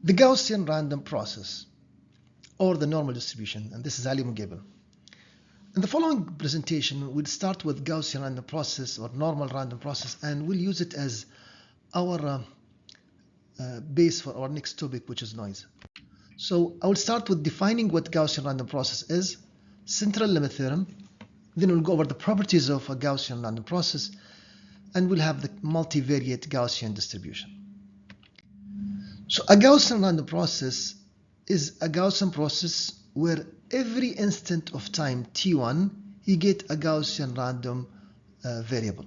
The Gaussian random process, or the normal distribution, and this is Ali Mughebel. In the following presentation, we'll start with Gaussian random process or normal random process, and we'll use it as our base for our next topic, which is noise. So I will start with defining what Gaussian random process is, central limit theorem, then we'll go over the properties of a Gaussian random process, and we'll have the multivariate Gaussian distribution. So a Gaussian random process is a Gaussian process where every instant of time t1 you get a Gaussian random variable.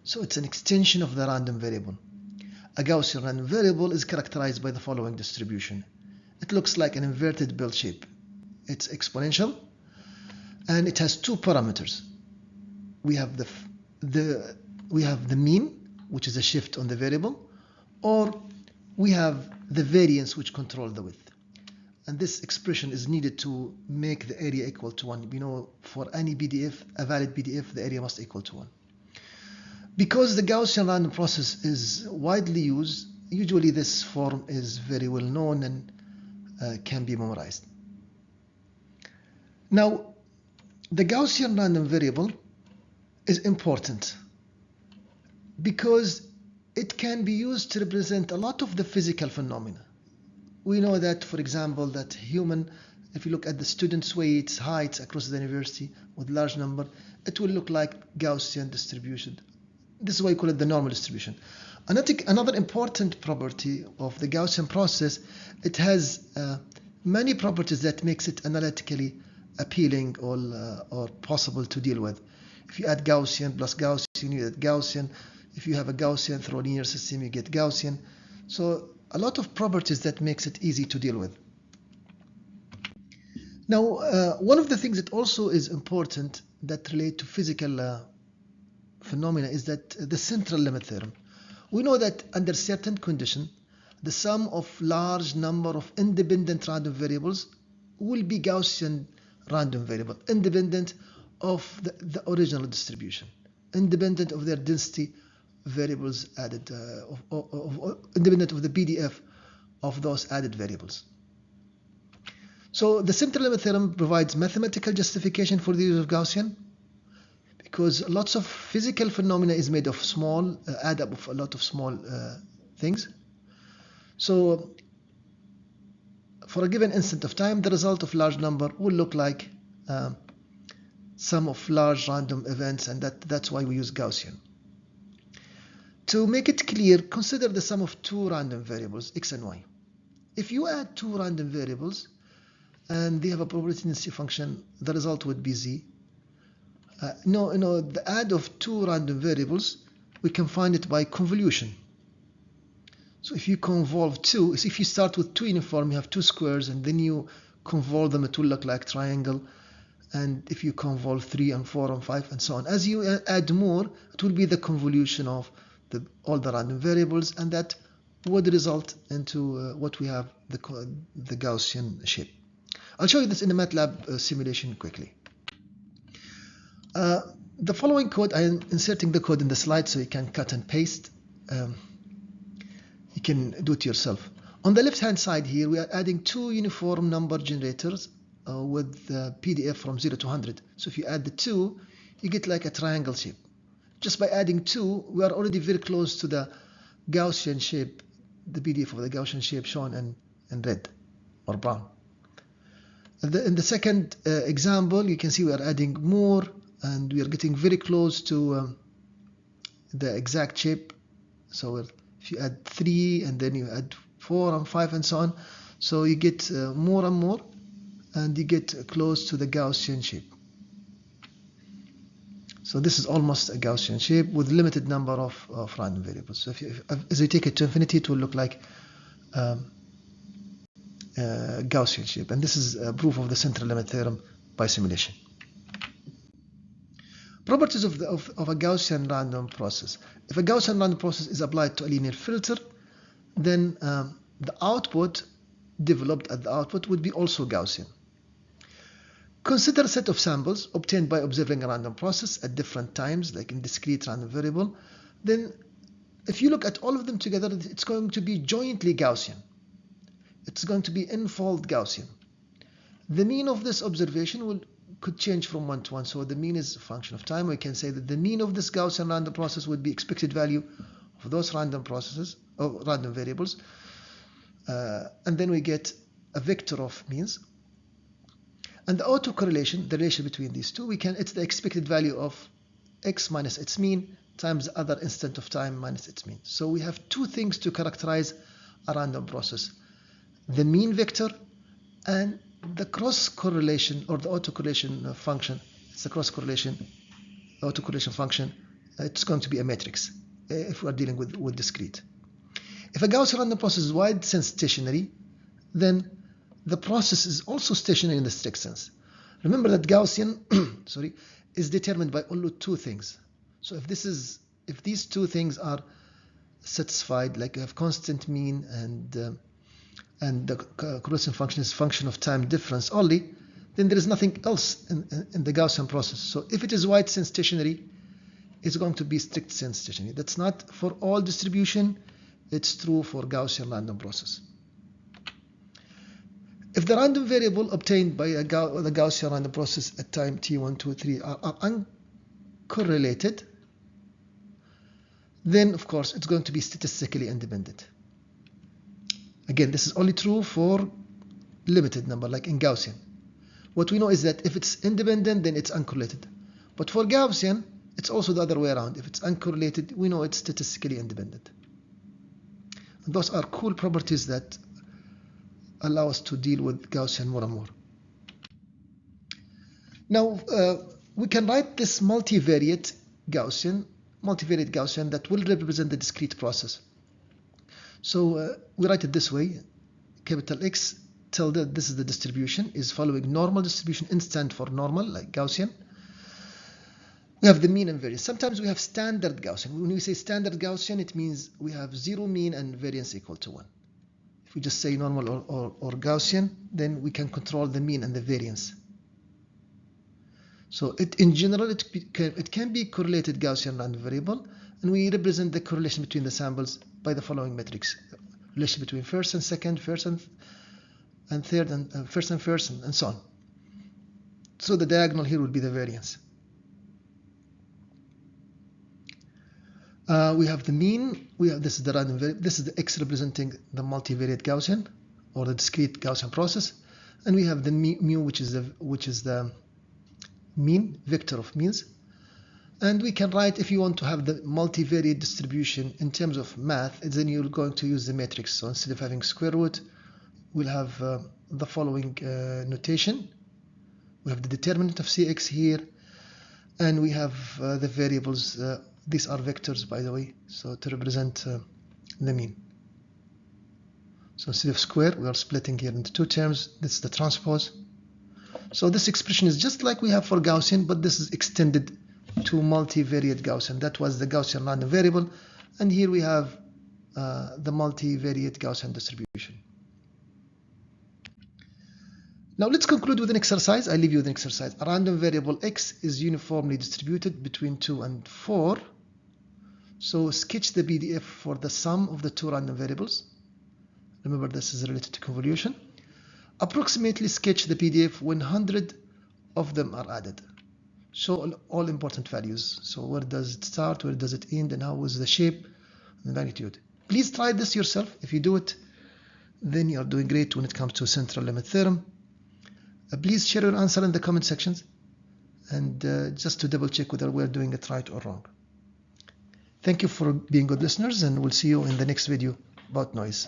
So it's an extension of the random variable. A Gaussian random variable is characterized by the following distribution. It looks like an inverted bell shape. It's exponential and it has two parameters. We have the mean, which is a shift on the variable, or we have the variance, which controls the width. And this expression is needed to make the area equal to 1. We know for any PDF, a valid PDF, the area must equal to 1. Because the Gaussian random process is widely used, usually this form is very well known and can be memorized. Now, the Gaussian random variable is important because it can be used to represent a lot of the physical phenomena. We know that, for example, that if you look at the students' weights, heights across the university with large number, it will look like Gaussian distribution. This is why we call it the normal distribution. Another important property of the Gaussian process, it has many properties that makes it analytically appealing or possible to deal with. If you add Gaussian plus Gaussian, you get Gaussian. If you have a Gaussian through a linear system, you get Gaussian. So a lot of properties that makes it easy to deal with. Now, one of the things that also is important that relate to physical phenomena is that the central limit theorem. We know that under certain condition, the sum of large number of independent random variables will be Gaussian random variable, independent of the original distribution, independent of their density variables added, independent of the PDF of those added variables. So the central limit theorem provides mathematical justification for the use of Gaussian, because lots of physical phenomena is made of small, add up of a lot of small things. So for a given instant of time, the result of large number will look like sum of large random events, and that's why we use Gaussian. To make it clear, consider the sum of two random variables, x and y. If you add two random variables and they have a probability density function, the result would be z. The add of two random variables, we can find it by convolution. So if you convolve two, if you start with two uniform, you have two squares, and then you convolve them, it will look like triangle. And if you convolve 3 and 4 and 5 and so on, as you add more, it will be the convolution of all the random variables, and that would result into what we have, the Gaussian shape. I'll show you this in the MATLAB simulation quickly. The following code, I am inserting the code in the slide so you can cut and paste. You can do it yourself. On the left hand side here, we are adding two uniform number generators with PDF from 0 to 100. So if you add the two, you get like a triangle shape. Just by adding two, we are already very close to the Gaussian shape, the PDF of the Gaussian shape shown in red or brown. In the second example, you can see we are adding more, and we are getting very close to the exact shape. So if you add 3 and then you add 4 and 5 and so on, so you get more and more, and you get close to the Gaussian shape. So this is almost a Gaussian shape with limited number of random variables. So as you take it to infinity, it will look like Gaussian shape. And this is a proof of the central limit theorem by simulation. Properties of a Gaussian random process. If a Gaussian random process is applied to a linear filter, then the output developed at the output would be also Gaussian. Consider a set of samples obtained by observing a random process at different times, like in discrete random variable. Then if you look at all of them together, it's going to be jointly Gaussian. it's going to be n-fold Gaussian. The mean of this observation could change from 1 to 1, so the mean is a function of time. We can say that the mean of this Gaussian random process would be expected value of those random processes, or random variables, and then we get a vector of means. And the autocorrelation, the ratio between these two, it's the expected value of x minus its mean times the other instant of time minus its mean. So we have two things to characterize a random process: the mean vector and the cross correlation, or the autocorrelation function. It's the cross correlation, autocorrelation function. It's going to be a matrix if we are dealing with discrete. If a Gaussian random process is wide sense stationary, then the process is also stationary in the strict sense. Remember that Gaussian is determined by only two things. So if these two things are satisfied, like you have constant mean and the correlation function is function of time difference only, then there is nothing else in the Gaussian process. So if it is wide sense stationary, it's going to be strict sense stationary. That's not for all distribution. It's true for Gaussian random process. If the random variable obtained by the Gaussian random process at time t1, 2, 3 are uncorrelated, then of course it's going to be statistically independent. Again, this is only true for limited number, like in Gaussian. What we know is that if it's independent, then it's uncorrelated. But for Gaussian, it's also the other way around. If it's uncorrelated, we know it's statistically independent. And those are cool properties that allow us to deal with Gaussian more and more. Now, we can write this multivariate Gaussian that will represent the discrete process. So we write it this way: capital X tilde, this is the distribution, is following normal distribution. N stand for normal, like Gaussian. We have the mean and variance. Sometimes we have standard Gaussian. When we say standard Gaussian, it means we have zero mean and variance equal to 1. If we just say normal or Gaussian, then we can control the mean and the variance. So in general, it can be correlated Gaussian random variable, and we represent the correlation between the samples by the following metrics: relation between first and second, first and third, and first and first, and so on. So the diagonal here would be the variance. We have the mean. This is the random variable. This is the X representing the multivariate Gaussian or the discrete Gaussian process, and we have the mu, which is the mean vector of means. And we can write, if you want to have the multivariate distribution in terms of math, then you're going to use the matrix. So instead of having square root, we'll have the following notation. We have the determinant of Cx here, and we have the variables. These are vectors, by the way, so to represent the mean. So instead of square, we are splitting here into two terms. This is the transpose. So this expression is just like we have for Gaussian, but this is extended to multivariate Gaussian. That was the Gaussian random variable, and here we have the multivariate Gaussian distribution. Now let's conclude with an exercise. I leave you with an exercise. A random variable x is uniformly distributed between 2 and 4. So sketch the PDF for the sum of the two random variables. Remember, this is related to convolution. Approximately sketch the PDF when 100 of them are added. Show all important values. So where does it start, where does it end, and how is the shape and the magnitude. Please try this yourself. If you do it, then you are doing great when it comes to central limit theorem. Please share your answer in the comment sections, and just to double check whether we're doing it right or wrong. Thank you for being good listeners, and we'll see you in the next video about noise.